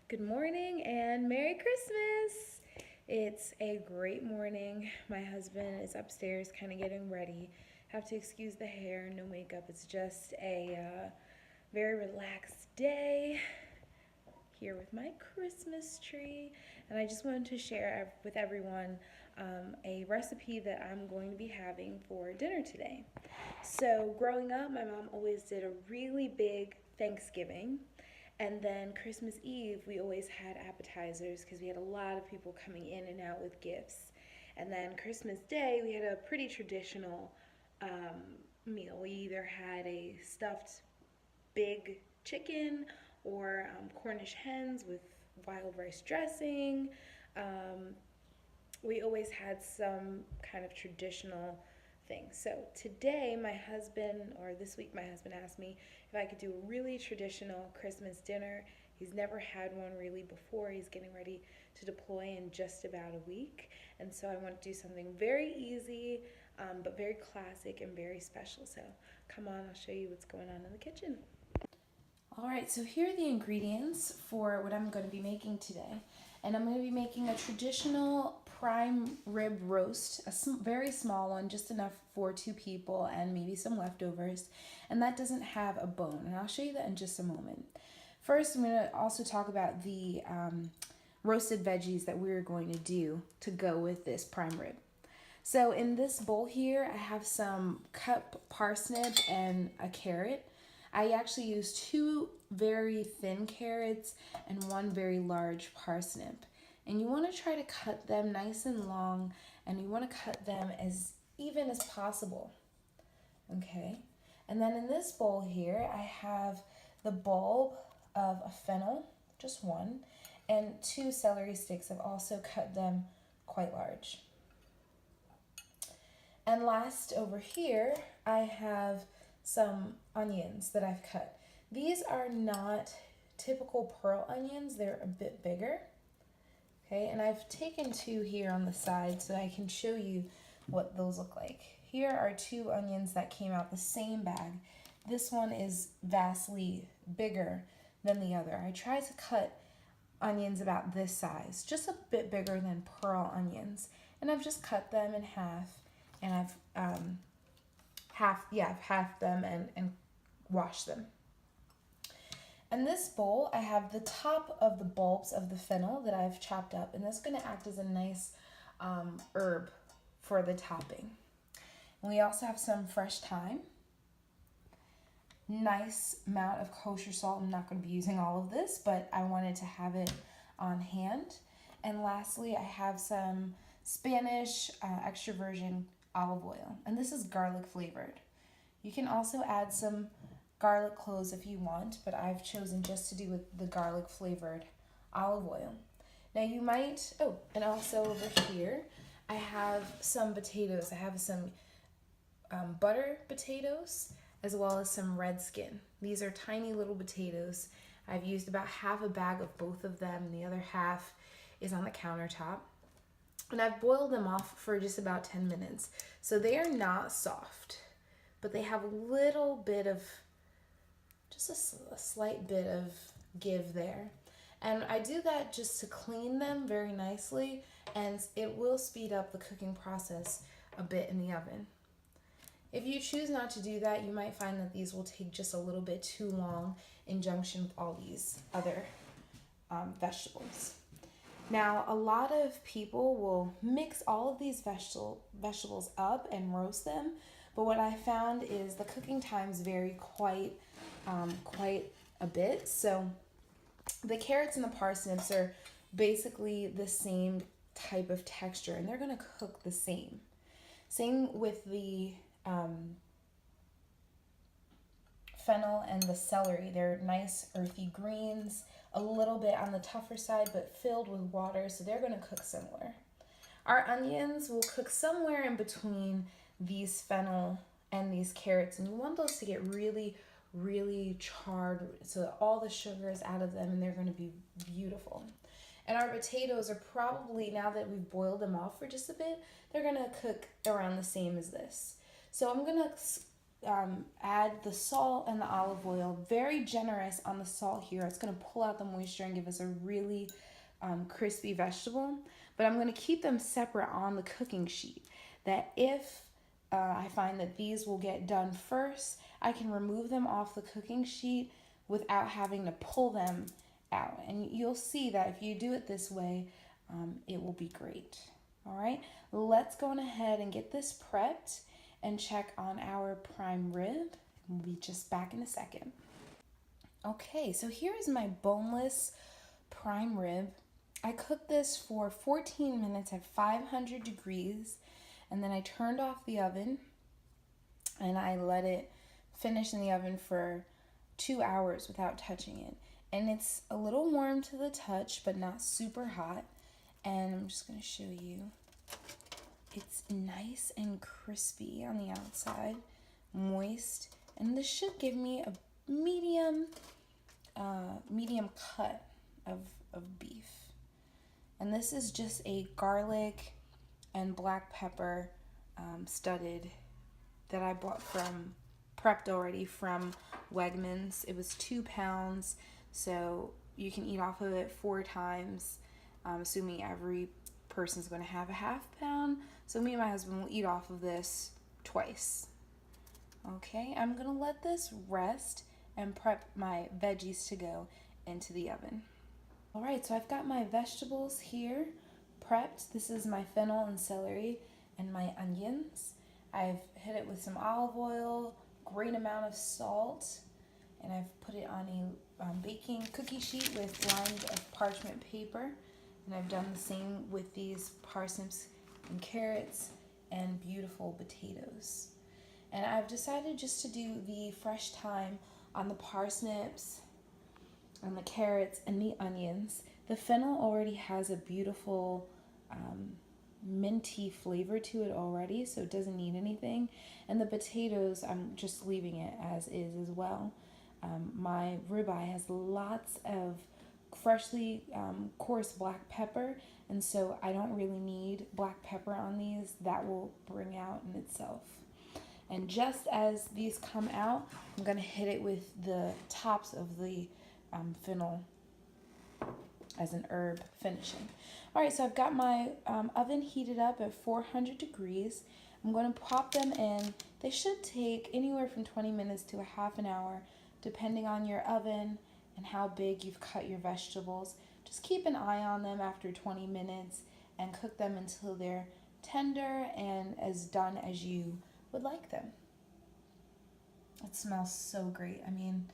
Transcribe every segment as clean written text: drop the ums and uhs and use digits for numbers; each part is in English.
Good morning and Merry Christmas! It's a great morning. My husband is upstairs kind of getting ready. Have to excuse the hair, no makeup. It's just a very relaxed day here with my Christmas tree. And I just wanted to share with everyone a recipe that I'm going to be having for dinner today. So, growing up, my mom always did a really big Thanksgiving. And then Christmas Eve, we always had appetizers because we had a lot of people coming in and out with gifts. And then Christmas Day, we had a pretty traditional meal. We either had a stuffed big chicken or Cornish hens with wild rice dressing. Um, we always had some kind of traditional thing. So today, this week, my husband asked me if I could do a really traditional Christmas dinner. He's never had one really before. He's getting ready to deploy in just about a week. And so I want to do something very easy, but very classic and very special. So come on, I'll show you what's going on in the kitchen. All right, so here are the ingredients for what I'm going to be making today. And I'm going to be making a traditional prime rib roast, a very small one, just enough for 2 people and maybe some leftovers. And that doesn't have a bone, and I'll show you that in just a moment. First, I'm going to also talk about the roasted veggies that we're going to do to go with this prime rib. So in this bowl here, I have some cut parsnip and a carrot. I actually used 2 very thin carrots and 1 very large parsnip. And you want to try to cut them nice and long, and you want to cut them as even as possible. Okay? And then in this bowl here, I have the bulb of a fennel, just 1, and 2 celery sticks. I've also cut them quite large. And last over here, I have some onions that I've cut. These are not typical pearl onions, they're a bit bigger. Okay, and I've taken 2 here on the side so I can show you what those look like. Here are 2 onions that came out the same bag. This one is vastly bigger than the other. I tried to cut onions about this size, just a bit bigger than pearl onions. And I've just cut them in half, and I've halved them and washed them. In this bowl, I have the top of the bulbs of the fennel that I've chopped up, and that's going to act as a nice herb for the topping. And we also have some fresh thyme, nice amount of kosher salt. I'm not going to be using all of this, but I wanted to have it on hand. And lastly, I have some Spanish extra virgin olive oil, and this is garlic flavored. You can also add some garlic cloves if you want, but I've chosen just to do with the garlic flavored olive oil. Now you might, and also over here, I have some potatoes. I have some butter potatoes as well as some red skin. These are tiny little potatoes. I've used about half a bag of both of them, and the other half is on the countertop. And I've boiled them off for just about 10 minutes. So they are not soft, but they have a little bit of, just a slight bit of give there. And I do that just to clean them very nicely, and it will speed up the cooking process a bit in the oven. If you choose not to do that, you might find that these will take just a little bit too long in junction with all these other vegetables. Now, a lot of people will mix all of these vegetables up and roast them, but what I found is the cooking times vary quite a bit. So the carrots and the parsnips are basically the same type of texture, and they're going to cook the same. Same with the fennel and the celery. They're nice earthy greens, a little bit on the tougher side, but filled with water, so they're going to cook similar. Our onions will cook somewhere in between these fennel and these carrots, and you want those to get really, really charred so that all the sugar is out of them, and they're going to be beautiful. And our potatoes are probably, now that we've boiled them off for just a bit, they're going to cook around the same as this. So I'm going to add the salt and the olive oil. Very generous on the salt here. It's going to pull out the moisture and give us a really crispy vegetable. But I'm going to keep them separate on the cooking sheet. That if I find that these will get done first, I can remove them off the cooking sheet without having to pull them out. And you'll see that if you do it this way, it will be great. All right, let's go on ahead and get this prepped and check on our prime rib. We'll be just back in a second. Okay, so here is my boneless prime rib. I cooked this for 14 minutes at 500 degrees, and then I turned off the oven and I let it finish in the oven for 2 hours without touching it. And it's a little warm to the touch, but not super hot. And I'm just going to show you. It's nice and crispy on the outside, moist, and this should give me a medium cut of beef. And this is just a garlic and black pepper studded that I bought prepped already from Wegmans. It was 2 pounds, so you can eat off of it 4 times, assuming every person's going to have a half pound. So me and my husband will eat off of this twice. Okay, I'm going to let this rest and prep my veggies to go into the oven. All right, so I've got my vegetables here prepped. This is my fennel and celery and my onions. I've hit it with some olive oil, great amount of salt, and I've put it on a baking cookie sheet with lined of parchment paper. And I've done the same with these parsnips and carrots and beautiful potatoes. And I've decided just to do the fresh thyme on the parsnips, on the carrots, and the onions. The fennel already has a beautiful minty flavor to it already, so it doesn't need anything. And the potatoes, I'm just leaving it as is as well. My ribeye has lots of freshly coarse black pepper, and so I don't really need black pepper on these. That will bring out in itself. And just as these come out, I'm going to hit it with the tops of the fennel as an herb finishing. All right, so I've got my oven heated up at 400 degrees. I'm going to pop them in. They should take anywhere from 20 minutes to a half an hour, depending on your oven and how big you've cut your vegetables. Just keep an eye on them after 20 minutes and cook them until they're tender and as done as you would like them. It smells so great. I mean,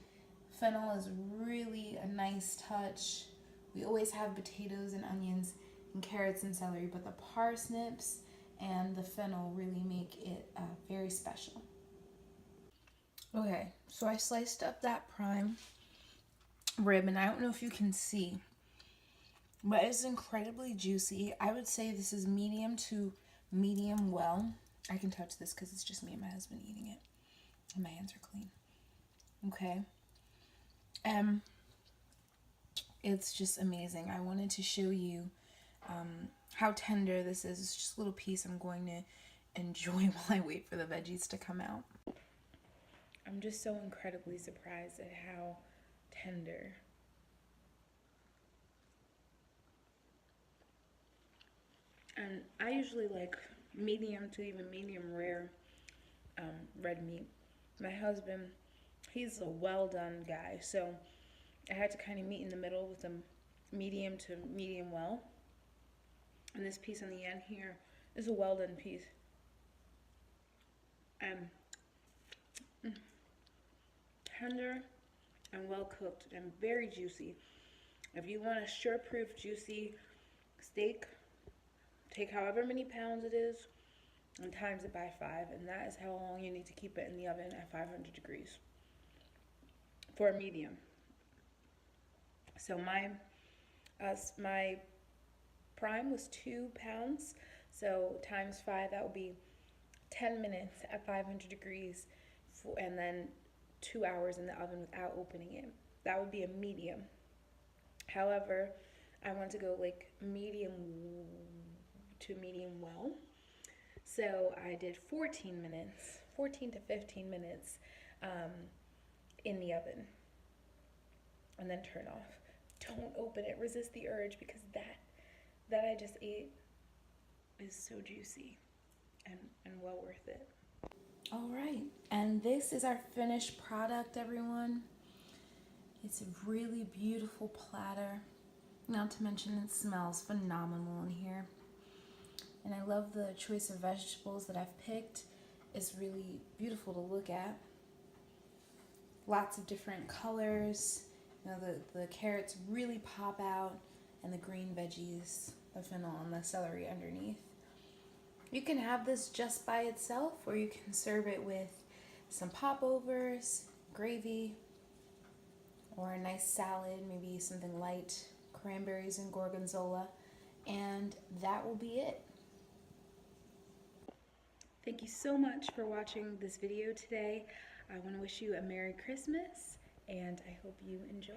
fennel is really a nice touch. We always have potatoes and onions and carrots and celery, but the parsnips and the fennel really make it very special. Okay, so I sliced up that prime rib, and I don't know if you can see, but it's incredibly juicy. I would say this is medium to medium well. I can touch this because it's just me and my husband eating it, and my hands are clean. Okay. It's just amazing. I wanted to show you how tender this is. It's just a little piece I'm going to enjoy while I wait for the veggies to come out. I'm just so incredibly surprised at how tender. And I usually like medium to even medium rare red meat. My husband, he's a well done guy, so I had to kind of meet in the middle with a medium to medium well. And this piece on the end here is a well done piece. And tender and well cooked and very juicy. If you want a sure-proof juicy steak, take however many pounds it is and times it by 5, and that is how long you need to keep it in the oven at 500 degrees for a medium. So my prime was 2 pounds, so times 5, that would be 10 minutes at 500 degrees, and then 2 hours in the oven without opening it. That would be a medium. However, I want to go like medium to medium well, so I did 14 minutes 14 to 15 minutes in the oven, and then turn off. Don't open it. Resist the urge, because that I just ate is so juicy and well worth it. All right, and this is our finished product, everyone. It's a really beautiful platter. Not to mention it smells phenomenal in here. And I love the choice of vegetables that I've picked. It's really beautiful to look at. Lots of different colors. You know, the carrots really pop out, and the green veggies, the fennel and the celery underneath. You can have this just by itself, or you can serve it with some popovers, gravy, or a nice salad, maybe something light, cranberries and gorgonzola, and that will be it. Thank you so much for watching this video today. I want to wish you a Merry Christmas, and I hope you enjoy.